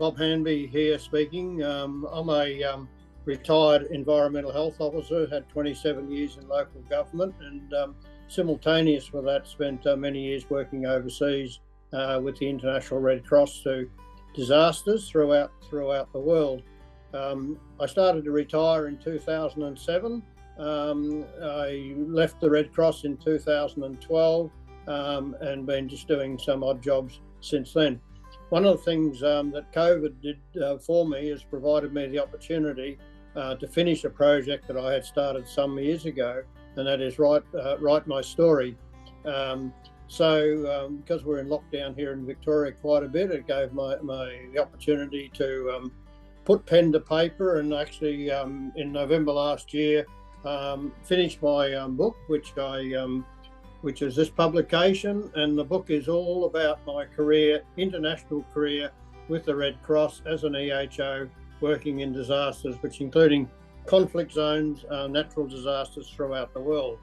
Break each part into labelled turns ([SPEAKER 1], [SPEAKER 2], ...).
[SPEAKER 1] Bob Handby here speaking. I'm a retired environmental health officer, had 27 years in local government, and simultaneous with that spent many years working overseas with the International Red Cross to disasters throughout the world. I started to retire in 2007. I left the Red Cross in 2012 and been just doing some odd jobs since then. One of the things that COVID did for me is provided me the opportunity to finish a project that I had started some years ago, and that is write my story. Because we're in lockdown here in Victoria quite a bit, it gave the opportunity to put pen to paper, and actually in November last year finished my book, which is this publication, and the book is all about my international career with the Red Cross as an EHO, working in disasters, which including conflict zones, natural disasters throughout the world.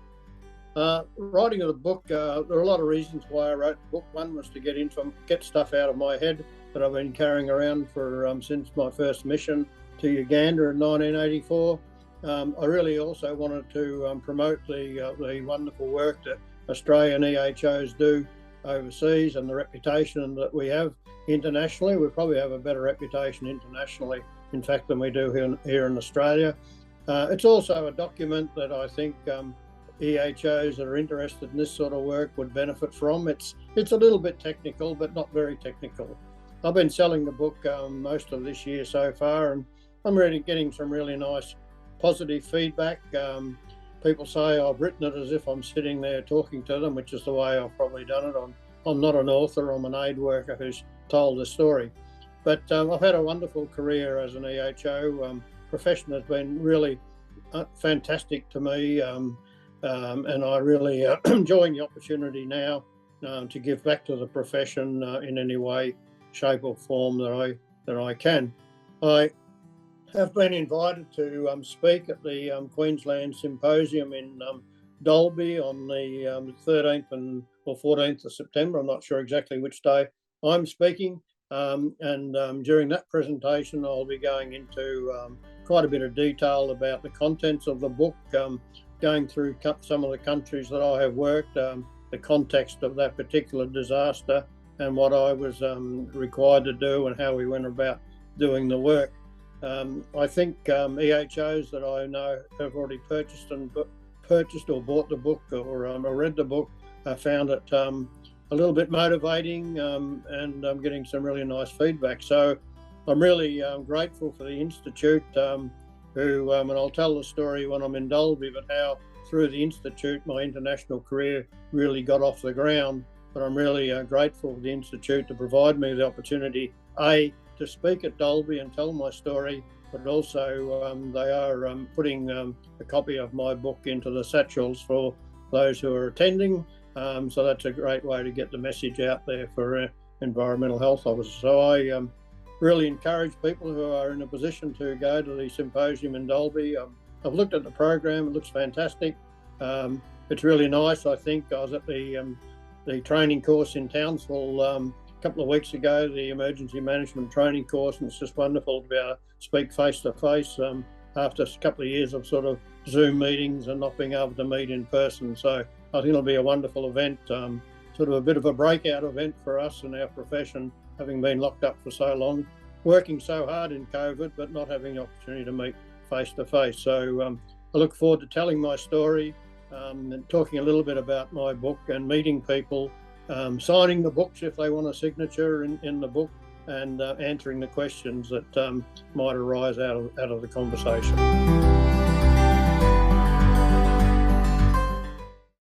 [SPEAKER 1] Writing of the book, there are a lot of reasons why I wrote the book. One was to get stuff out of my head that I've been carrying around for since my first mission to Uganda in 1984. I really also wanted to promote the wonderful work that Australian EHOs do overseas and the reputation that we have internationally. We probably have a better reputation internationally, in fact, than we do here in Australia. It's also a document that I think EHOs that are interested in this sort of work would benefit from. It's a little bit technical, but not very technical. I've been selling the book most of this year so far, and I'm really getting some really nice positive feedback. People say I've written it as if I'm sitting there talking to them, which is the way I've probably done it. I'm not an author, I'm an aid worker who's told the story. But I've had a wonderful career as an EHO. Profession has been really fantastic to me, and I really enjoying the opportunity now to give back to the profession in any way, shape or form that I can. I have been invited to speak at the Queensland Symposium in Dalby on the 13th or 14th of September. I'm not sure exactly which day I'm speaking. And during that presentation, I'll be going into quite a bit of detail about the contents of the book, going through some of the countries that I have worked, the context of that particular disaster and what I was required to do and how we went about doing the work. I think EHOs that I know have already purchased or bought the book or read the book found it a little bit motivating, and I'm getting some really nice feedback. So I'm really grateful for the Institute, who, and I'll tell the story when I'm in Dalby, but how through the Institute my international career really got off the ground. But I'm really grateful for the Institute to provide me the opportunity, to speak at Dalby and tell my story, but also they are putting a copy of my book into the satchels for those who are attending. So that's a great way to get the message out there for environmental health officers. So I really encourage people who are in a position to go to the symposium in Dalby. I've looked at the program, it looks fantastic. It's really nice. I think I was at the training course in Townsville couple of weeks ago, the emergency management training course, and it's just wonderful to be able to speak face to face after a couple of years of sort of Zoom meetings and not being able to meet in person. So I think it'll be a wonderful event, sort of a bit of a breakout event for us in our profession, having been locked up for so long, working so hard in COVID, but not having the opportunity to meet face to face. So I look forward to telling my story and talking a little bit about my book and meeting people, signing the books if they want a signature in the book, and answering the questions that might arise out of the conversation.